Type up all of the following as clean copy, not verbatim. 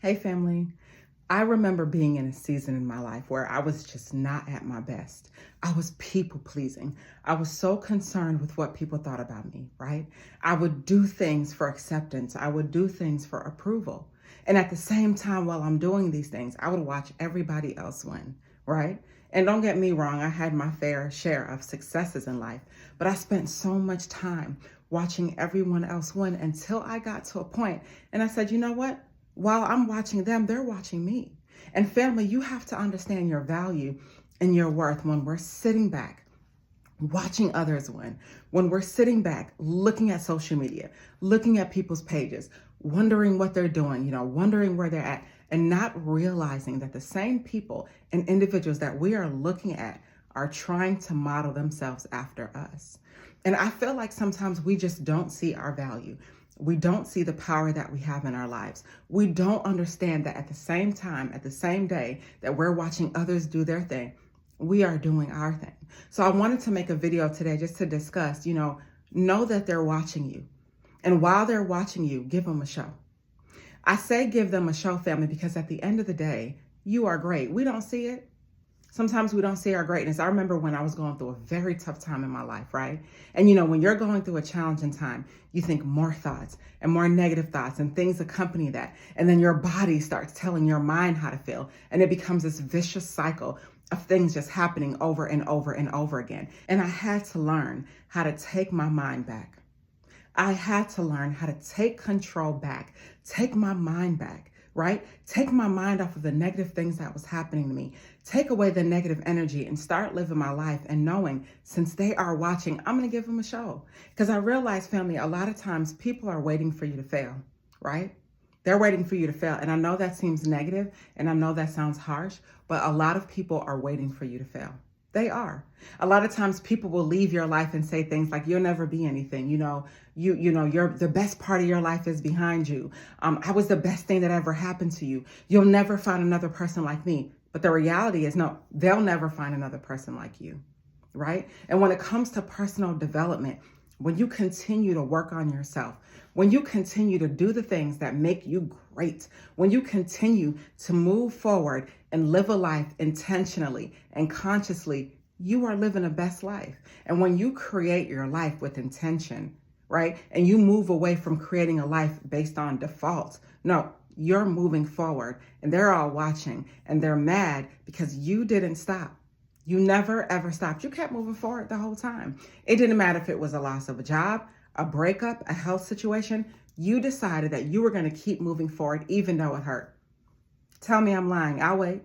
Hey family, I remember being in a season in my life where I was just not at my best. I was people pleasing. I was so concerned with what people thought about me, right? I would do things for acceptance. I would do things for approval. And at the same time, while I'm doing these things, I would watch everybody else win, right? And don't get me wrong, I had my fair share of successes in life, but I spent so much time watching everyone else win until I got to a point and I said, you know what? While I'm watching them, they're watching me. And family, you have to understand your value and your worth when we're sitting back, watching others win, when we're sitting back, looking at social media, looking at people's pages, wondering what they're doing, wondering where they're at, and not realizing that the same people and individuals that we are looking at are trying to model themselves after us. And I feel like sometimes we just don't see our value. We don't see the power that we have in our lives. We don't understand that at the same time, at the same day that we're watching others do their thing, we are doing our thing. So I wanted to make a video today just to discuss, know that they're watching you. And while they're watching you, give them a show. I say give them a show, family, because at the end of the day, you are great. We don't see it. Sometimes we don't see our greatness. I remember when I was going through a very tough time in my life, right? And when you're going through a challenging time, you think more thoughts and more negative thoughts and things accompany that. And then your body starts telling your mind how to feel. And it becomes this vicious cycle of things just happening over and over and over again. And I had to learn how to take my mind back. I had to learn how to take control back, take my mind back. Right? Take my mind off of the negative things that was happening to me. Take away the negative energy and start living my life and knowing since they are watching, I'm going to give them a show. Because I realize, family, a lot of times people are waiting for you to fail, right? They're waiting for you to fail. And I know that seems negative and I know that sounds harsh, but a lot of people are waiting for you to fail. They are. A lot of times people will leave your life and say things like, you'll never be anything. You're the best part of your life is behind you. I was the best thing that ever happened to you. You'll never find another person like me. But the reality is, no, they'll never find another person like you, right? And when it comes to personal development, when you continue to work on yourself, when you continue to do the things that make you great, when you continue to move forward and live a life intentionally and consciously, you are living a best life. And when you create your life with intention, right, and you move away from creating a life based on default, no, you're moving forward and they're all watching and they're mad because you didn't stop. You never, ever stopped. You kept moving forward the whole time. It didn't matter if it was a loss of a job, a breakup, a health situation. You decided that you were going to keep moving forward even though it hurt. Tell me I'm lying. I'll wait.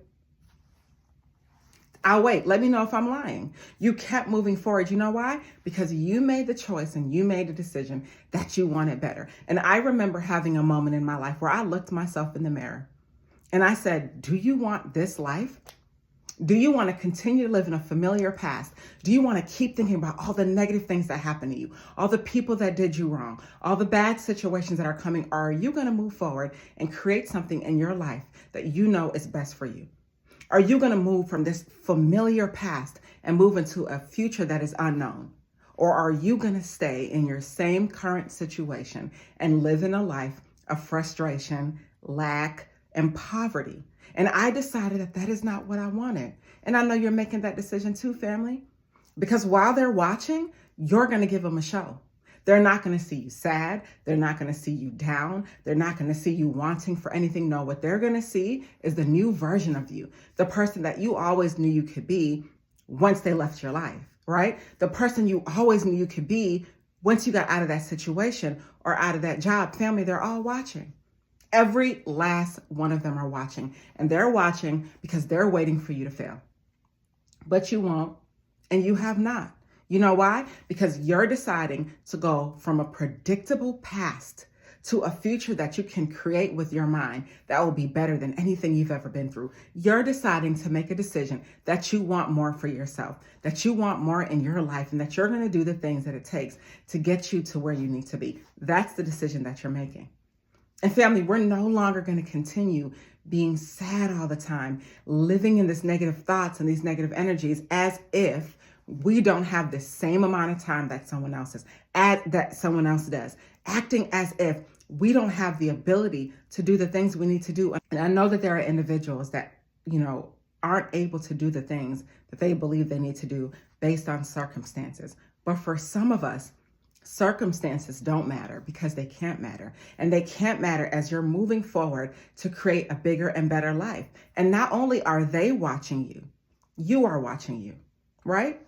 Let me know if I'm lying. You kept moving forward. You know why? Because you made the choice and you made the decision that you wanted better. And I remember having a moment in my life where I looked myself in the mirror and I said, do you want this life? Do you want to continue to live in a familiar past? Do you want to keep thinking about all the negative things that happened to you, all the people that did you wrong, all the bad situations that are coming? Or are you going to move forward and create something in your life that you know is best for you? Are you going to move from this familiar past and move into a future that is unknown? Or are you going to stay in your same current situation and live in a life of frustration, lack, and poverty? And I decided that is not what I wanted. And I know you're making that decision too, family, because while they're watching, you're going to give them a show. They're not going to see you sad. They're not going to see you down. They're not going to see you wanting for anything. No, what they're going to see is the new version of you, the person that you always knew you could be once they left your life, right? The person you always knew you could be once you got out of that situation or out of that job. Family, they're all watching. Every last one of them are watching, and they're watching because they're waiting for you to fail. But you won't, and you have not. You know why? Because you're deciding to go from a predictable past to a future that you can create with your mind that will be better than anything you've ever been through. You're deciding to make a decision that you want more for yourself, that you want more in your life, and that you're going to do the things that it takes to get you to where you need to be. That's the decision that you're making. And family, we're no longer going to continue being sad all the time, living in this negative thoughts and these negative energies as if we don't have the same amount of time that someone else does, acting as if we don't have the ability to do the things we need to do. And I know that there are individuals that, aren't able to do the things that they believe they need to do based on circumstances. But for some of us, circumstances don't matter because they can't matter. And they can't matter as you're moving forward to create a bigger and better life. And not only are they watching you, you are watching you, right?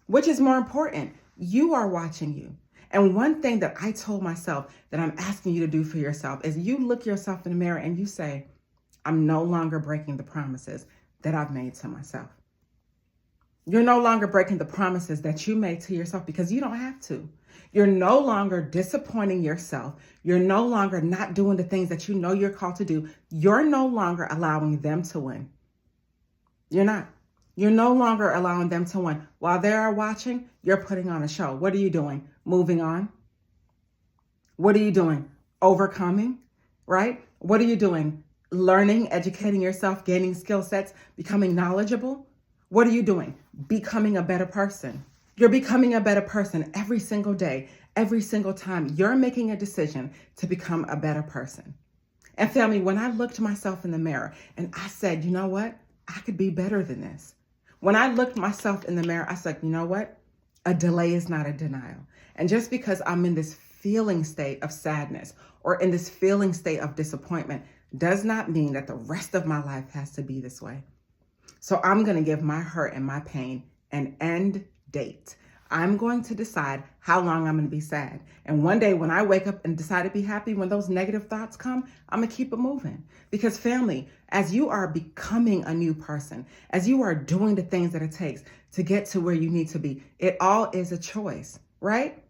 Which is more important? You are watching you. And one thing that I told myself that I'm asking you to do for yourself is you look yourself in the mirror and you say, I'm no longer breaking the promises that I've made to myself. You're no longer breaking the promises that you made to yourself because you don't have to. You're no longer disappointing yourself. You're no longer not doing the things that you know you're called to do. You're no longer allowing them to win. You're not. You're no longer allowing them to win. While they are watching, you're putting on a show. What are you doing? Moving on. What are you doing? Overcoming, right? What are you doing? Learning, educating yourself, gaining skill sets, becoming knowledgeable. What are you doing? Becoming a better person. You're becoming a better person every single day, every single time. You're making a decision to become a better person. And family, when I looked myself in the mirror and I said, you know what? I could be better than this. When I looked myself in the mirror, I said, you know what? A delay is not a denial. And just because I'm in this feeling state of sadness or in this feeling state of disappointment does not mean that the rest of my life has to be this way. So I'm going to give my hurt and my pain an end date. I'm going to decide how long I'm going to be sad. And one day when I wake up and decide to be happy, when those negative thoughts come, I'm going to keep it moving. Because family, as you are becoming a new person, as you are doing the things that it takes to get to where you need to be, it all is a choice, right?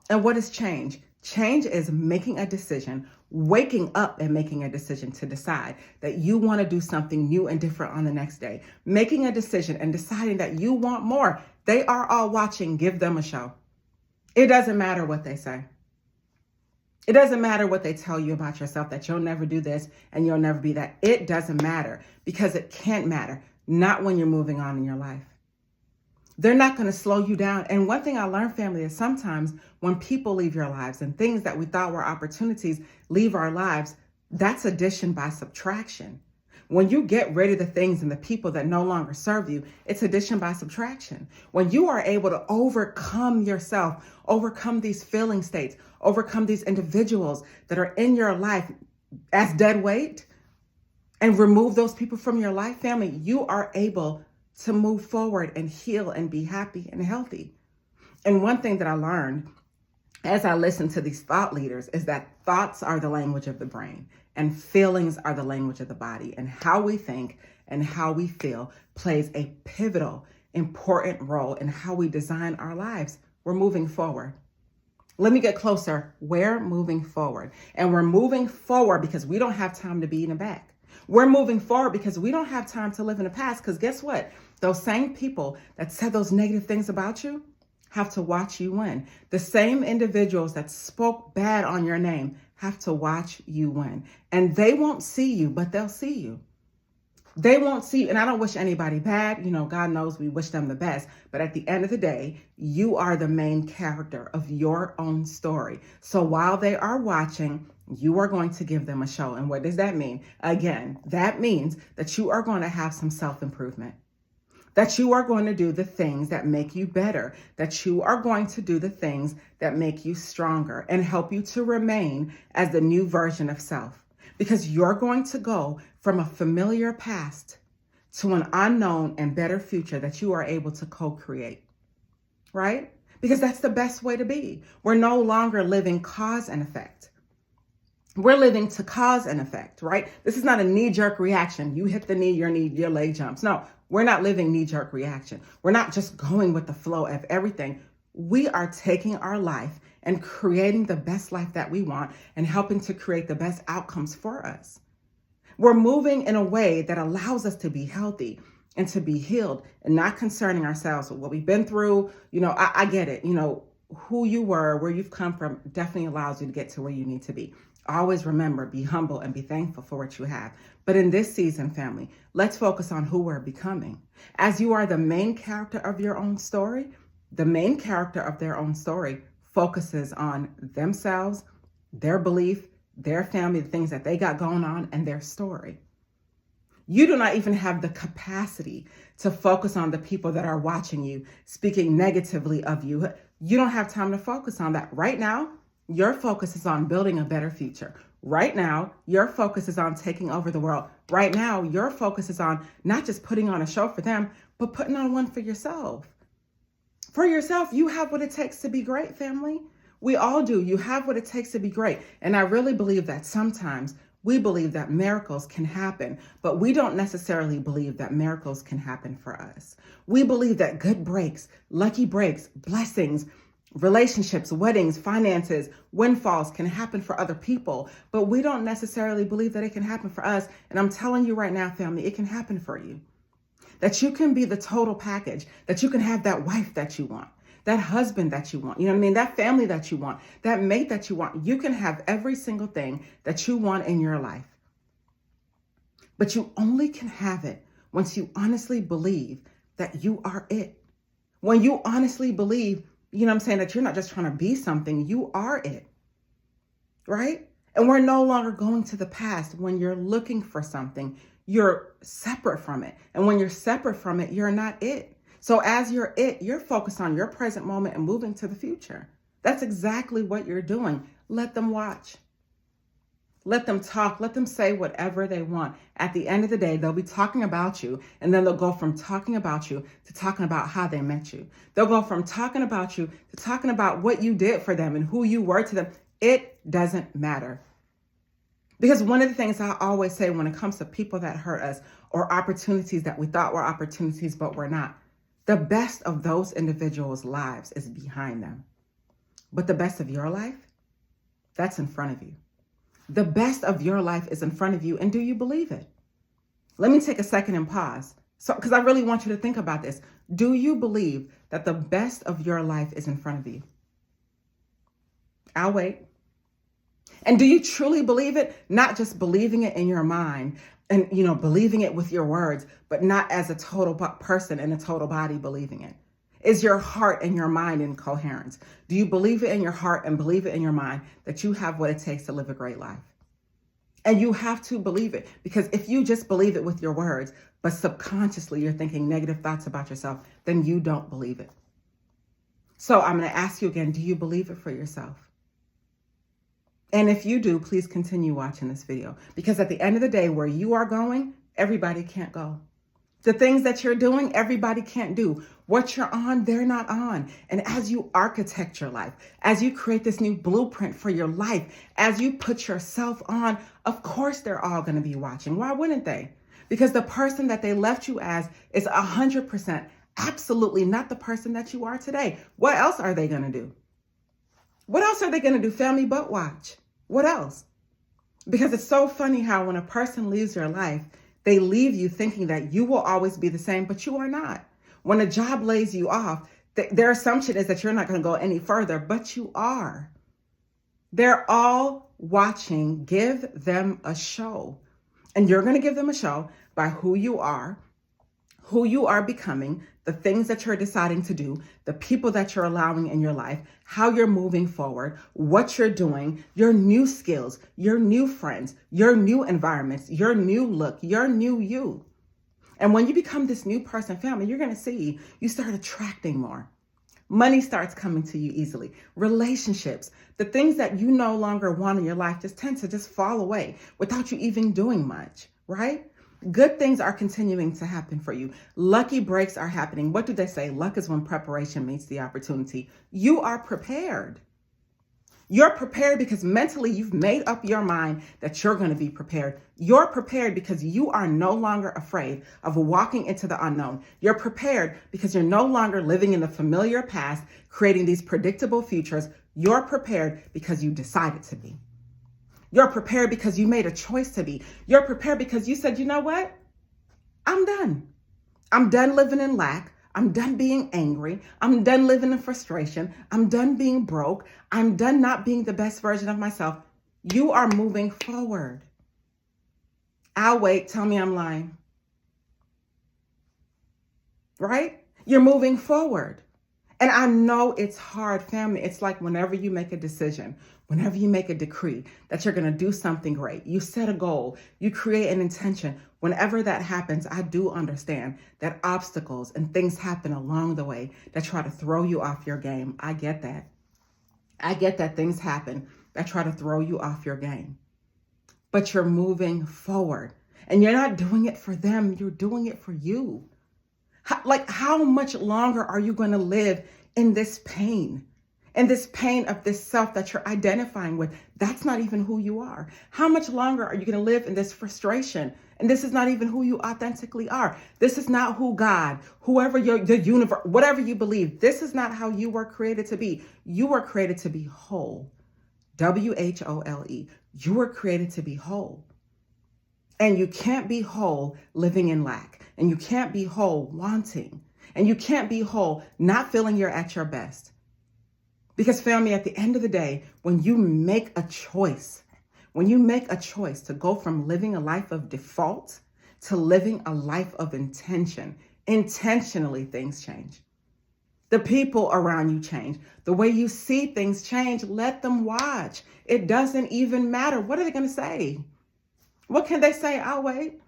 And what is change? Change is making a decision, waking up and making a decision to decide that you want to do something new and different on the next day. Making a decision and deciding that you want more. They are all watching. Give them a show. It doesn't matter what they say. It doesn't matter what they tell you about yourself, that you'll never do this and you'll never be that. It doesn't matter because it can't matter. Not when you're moving on in your life. They're not going to slow you down. And one thing I learned, family, is sometimes when people leave your lives and things that we thought were opportunities leave our lives, that's addition by subtraction. When you get rid of the things and the people that no longer serve you, it's addition by subtraction. When you are able to overcome yourself, overcome these feeling states, overcome these individuals that are in your life as dead weight and remove those people from your life, family, you are able to move forward and heal and be happy and healthy. And one thing that I learned as I listened to these thought leaders is that thoughts are the language of the brain and feelings are the language of the body. And how we think and how we feel plays a pivotal, important role in how we design our lives. We're moving forward. Let me get closer. We're moving forward. And we're moving forward because we don't have time to be in the back. We're moving forward because we don't have time to live in the past. Because guess what? Those same people that said those negative things about you have to watch you win. The same individuals that spoke bad on your name have to watch you win. And they won't see you, but they'll see you. They won't see you. And I don't wish anybody bad. God knows we wish them the best. But at the end of the day, you are the main character of your own story. So while they are watching, you are going to give them a show. And what does that mean? Again, that means that you are going to have some self-improvement. That you are going to do the things that make you better, that you are going to do the things that make you stronger and help you to remain as the new version of self. Because you're going to go from a familiar past to an unknown and better future that you are able to co-create, right? Because that's the best way to be. We're no longer living cause and effect. We're living to cause and effect, right? This is not a knee-jerk reaction. You hit the knee, your leg jumps. No, we're not living knee-jerk reaction. We're not just going with the flow of everything. We are taking our life and creating the best life that we want and helping to create the best outcomes for us. We're moving in a way that allows us to be healthy and to be healed and not concerning ourselves with what we've been through. I get it. Who you were, where you've come from definitely allows you to get to where you need to be. Always remember, be humble and be thankful for what you have. But in this season, family, let's focus on who we're becoming. As you are the main character of your own story, the main character of their own story focuses on themselves, their belief, their family, the things that they got going on, and their story. You do not even have the capacity to focus on the people that are watching you, speaking negatively of you. You don't have time to focus on that. Right now, your focus is on building a better future. Right now, your focus is on taking over the world. Right now, your focus is on not just putting on a show for them, but putting on one for yourself. For yourself, you have what it takes to be great, family. We all do. You have what it takes to be great. And I really believe that sometimes we believe that miracles can happen, but we don't necessarily believe that miracles can happen for us. We believe that good breaks, lucky breaks, blessings, relationships, weddings, finances, windfalls can happen for other people, but we don't necessarily believe that it can happen for us. And I'm telling you right now, family, it can happen for you. That you can be the total package, that you can have that wife that you want, that husband that you want, you know what I mean? That family that you want, that mate that you want. You can have every single thing that you want in your life. But you only can have it once you honestly believe that you are it. When you honestly believe, you know what I'm saying, that you're not just trying to be something, you are it, right? And we're no longer going to the past when you're looking for something. You're separate from it. And when you're separate from it, you're not it. So as you're it, you're focused on your present moment and moving to the future. That's exactly what you're doing. Let them watch. Let them talk. Let them say whatever they want. At the end of the day, they'll be talking about you. And then they'll go from talking about you to talking about how they met you. They'll go from talking about you to talking about what you did for them and who you were to them. It doesn't matter. Because one of the things I always say when it comes to people that hurt us or opportunities that we thought were opportunities but were not, the best of those individuals' lives is behind them. But the best of your life, that's in front of you. The best of your life is in front of you. And do you believe it? Let me take a second and pause. Because I really want you to think about this. Do you believe that the best of your life is in front of you? I'll wait. And do you truly believe it? Not just believing it in your mind and, believing it with your words, but not as a total person and a total body believing it. Is your heart and your mind in coherence? Do you believe it in your heart and believe it in your mind that you have what it takes to live a great life? And you have to believe it, because if you just believe it with your words, but subconsciously you're thinking negative thoughts about yourself, then you don't believe it. So I'm going to ask you again, do you believe it for yourself? And if you do, please continue watching this video, because at the end of the day, where you are going, everybody can't go. The things that you're doing, everybody can't do. What you're on, they're not on. And as you architect your life, as you create this new blueprint for your life, as you put yourself on, of course, they're all going to be watching. Why wouldn't they? Because the person that they left you as is 100% absolutely not the person that you are today. What else are they going to do? What else are they going to do, family, but watch? What else? Because it's so funny how when a person leaves your life, they leave you thinking that you will always be the same, but you are not. When a job lays you off, their assumption is that you're not going to go any further, but you are. They're all watching. Give them a show. And you're going to give them a show by who you are becoming, the things that you're deciding to do, the people that you're allowing in your life, how you're moving forward, what you're doing, your new skills, your new friends, your new environments, your new look, your new you. And when you become this new person, family, you're going to see you start attracting more. Money starts coming to you easily. Relationships, the things that you no longer want in your life just tend to just fall away without you even doing much, right? Good things are continuing to happen for you. Lucky breaks are happening. What do they say? Luck is when preparation meets the opportunity. You are prepared. You're prepared because mentally you've made up your mind that you're going to be prepared. You're prepared because you are no longer afraid of walking into the unknown. You're prepared because you're no longer living in the familiar past, creating these predictable futures. You're prepared because you decided to be. You're prepared because you made a choice to be. You're prepared because you said, you know what? I'm done. I'm done living in lack. I'm done being angry. I'm done living in frustration. I'm done being broke. I'm done not being the best version of myself. You are moving forward. I'll wait. Tell me I'm lying. Right? You're moving forward. And I know it's hard, family. It's like whenever you make a decision, whenever you make a decree that you're going to do something great, you set a goal, you create an intention, whenever that happens, I do understand that obstacles and things happen along the way that try to throw you off your game. I get that. I get that things happen that try to throw you off your game. But you're moving forward and you're not doing it for them. You're doing it for you. How much longer are you going to live in this pain? And this pain of this self that you're identifying with, that's not even who you are. How much longer are you going to live in this frustration? And this is not even who you authentically are. This is not who God, whoever the universe, whatever you believe, this is not how you were created to be. You were created to be whole. WHOLE. You were created to be whole. And you can't be whole living in lack. And you can't be whole wanting. And you can't be whole not feeling you're at your best. Because family, at the end of the day, when you make a choice to go from living a life of default to living a life of intention, intentionally things change. The people around you change. The way you see things change. Let them watch. It doesn't even matter. What are they going to say? What can they say? I'll wait.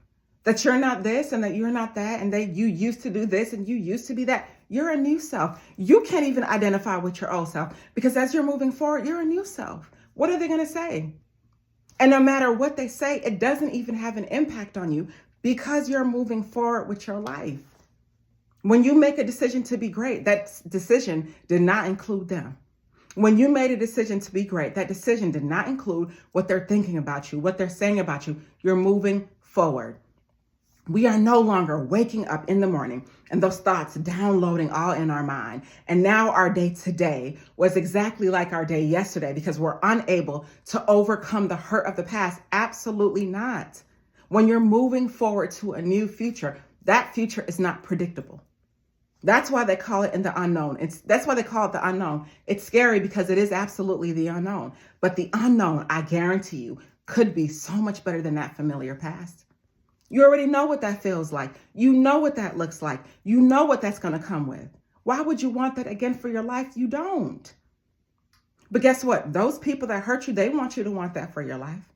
That you're not this and that you're not that and that you used to do this and you used to be that. You're a new self. You can't even identify with your old self because as you're moving forward, you're a new self. What are they going to say? And no matter what they say, it doesn't even have an impact on you because you're moving forward with your life. When you make a decision to be great, that decision did not include them. When you made a decision to be great, that decision did not include what they're thinking about you, what they're saying about you. You're moving forward. We are no longer waking up in the morning and those thoughts downloading all in our mind. And now our day today was exactly like our day yesterday because we're unable to overcome the hurt of the past. Absolutely not. When you're moving forward to a new future, that future is not predictable. That's why they call it in the unknown. That's why they call it the unknown. It's scary because it is absolutely the unknown. But the unknown, I guarantee you, could be so much better than that familiar past. You already know what that feels like. You know what that looks like. You know what that's going to come with. Why would you want that again for your life? You don't. But guess what? Those people that hurt you, they want you to want that for your life.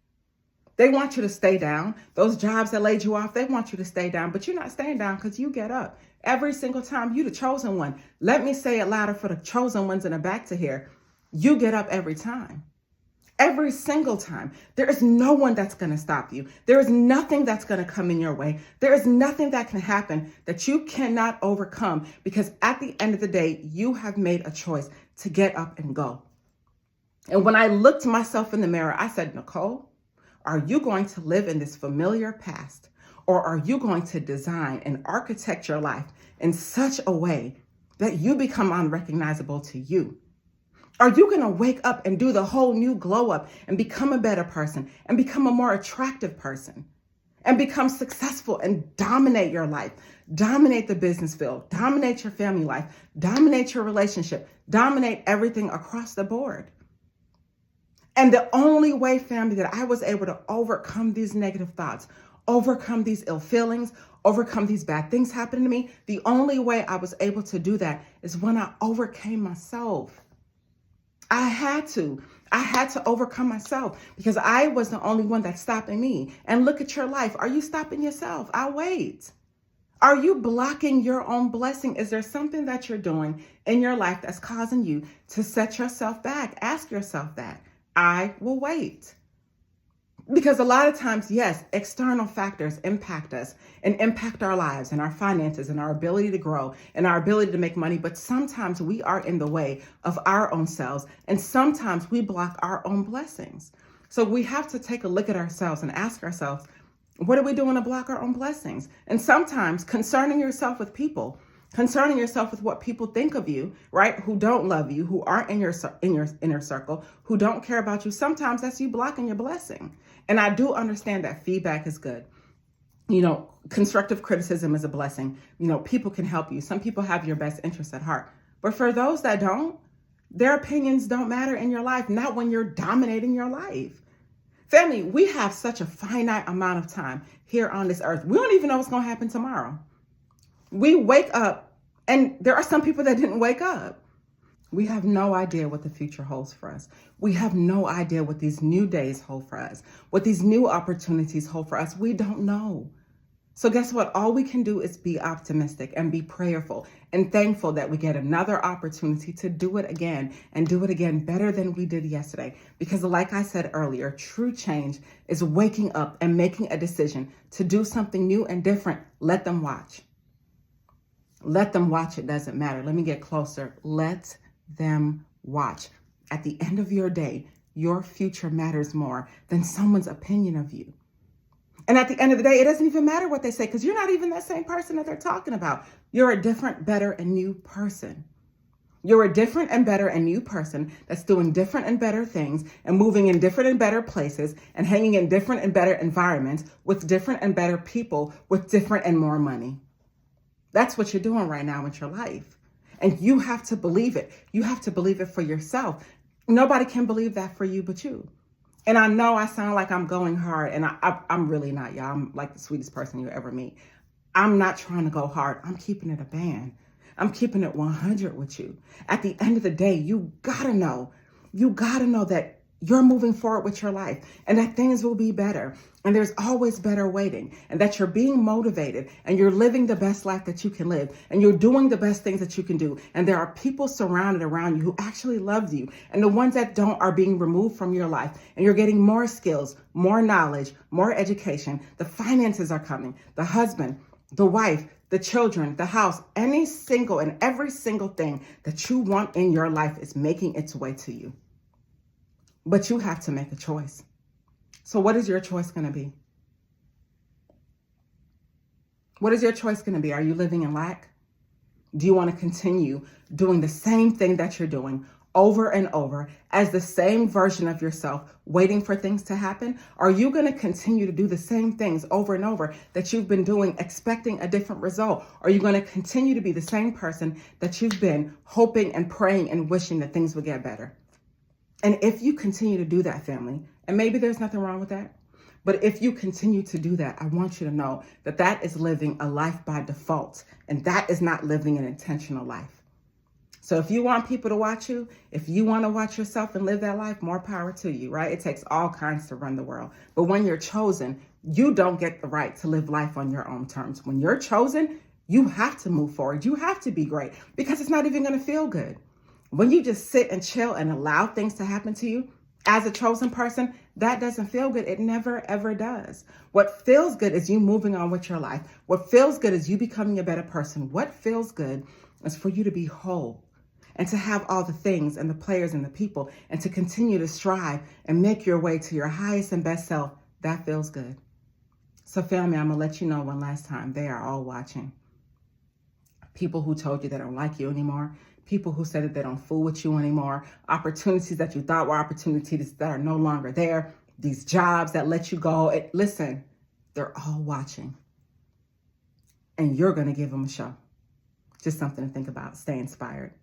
They want you to stay down. Those jobs that laid you off, they want you to stay down. But you're not staying down because you get up. Every single time you're the chosen one. Let me say it louder for the chosen ones in the back to hear. You get up every time. Every single time. There is no one that's going to stop you. There is nothing that's going to come in your way. There is nothing that can happen that you cannot overcome because at the end of the day, you have made a choice to get up and go. And when I looked myself in the mirror, I said, Nicole, are you going to live in this familiar past or are you going to design and architect your life in such a way that you become unrecognizable to you? Are you going to wake up and do the whole new glow up and become a better person and become a more attractive person and become successful and dominate your life, dominate the business field, dominate your family life, dominate your relationship, dominate everything across the board? And the only way, family, that I was able to overcome these negative thoughts, overcome these ill feelings, overcome these bad things happening to me, the only way I was able to do that is when I overcame myself. I had to overcome myself because I was the only one that's stopping me. And look at your life. Are you stopping yourself? I'll wait. Are you blocking your own blessing? Is there something that you're doing in your life that's causing you to set yourself back? Ask yourself that. I will wait. Because a lot of times, yes, external factors impact us and impact our lives and our finances and our ability to grow and our ability to make money. But sometimes we are in the way of our own selves. And sometimes we block our own blessings. So we have to take a look at ourselves and ask ourselves, what are we doing to block our own blessings? And sometimes concerning yourself with people, concerning yourself with what people think of you, right? Who don't love you, who aren't in your inner circle, who don't care about you. Sometimes that's you blocking your blessing. And I do understand that feedback is good. You know, constructive criticism is a blessing. You know, people can help you. Some people have your best interests at heart. But for those that don't, their opinions don't matter in your life, not when you're dominating your life. Family, we have such a finite amount of time here on this earth. We don't even know what's going to happen tomorrow. We wake up, and there are some people that didn't wake up. We have no idea what the future holds for us. We have no idea what these new days hold for us, what these new opportunities hold for us. We don't know. So guess what? All we can do is be optimistic and be prayerful and thankful that we get another opportunity to do it again and do it again better than we did yesterday. Because like I said earlier, true change is waking up and making a decision to do something new and different. Let them watch. Let them watch. It doesn't matter. Let me get closer. Let them watch. At the end of your day, your future matters more than someone's opinion of you. And at the end of the day, it doesn't even matter what they say because you're not even that same person that they're talking about. You're a different, better, and new person. You're a different and better and new person that's doing different and better things and moving in different and better places and hanging in different and better environments with different and better people with different and more money. That's what you're doing right now with your life. And you have to believe it. You have to believe it for yourself. Nobody can believe that for you but you. And I know I sound like I'm going hard, and I'm really not, y'all. I'm like the sweetest person you ever meet. I'm not trying to go hard. I'm keeping it a band. I'm keeping it 100 with you. At the end of the day, you gotta know that you're moving forward with your life and that things will be better. And there's always better waiting, and that you're being motivated and you're living the best life that you can live and you're doing the best things that you can do. And there are people surrounded around you who actually love you, and the ones that don't are being removed from your life, and you're getting more skills, more knowledge, more education. The finances are coming, the husband, the wife, the children, the house, any single and every single thing that you want in your life is making its way to you. But you have to make a choice. So what is your choice going to be? What is your choice going to be? Are you living in lack? Do you want to continue doing the same thing that you're doing over and over as the same version of yourself, waiting for things to happen? Are you going to continue to do the same things over and over that you've been doing, expecting a different result? Are you going to continue to be the same person that you've been hoping and praying and wishing that things would get better? And if you continue to do that, family, and maybe there's nothing wrong with that, but if you continue to do that, I want you to know that that is living a life by default, and that is not living an intentional life. So if you want people to watch you, if you want to watch yourself and live that life, more power to you, right? It takes all kinds to run the world. But when you're chosen, you don't get the right to live life on your own terms. When you're chosen, you have to move forward. You have to be great because it's not even going to feel good. When you just sit and chill and allow things to happen to you as a chosen person, that doesn't feel good. It never, ever does. What feels good is you moving on with your life. What feels good is you becoming a better person. What feels good is for you to be whole and to have all the things and the players and the people and to continue to strive and make your way to your highest and best self. That feels good. So family, I'm going to let you know one last time. They are all watching. People who told you they don't like you anymore. People who said that they don't fool with you anymore, opportunities that you thought were opportunities that are no longer there, these jobs that let you go. Listen, they're all watching. And you're going to give them a show. Just something to think about. Stay inspired.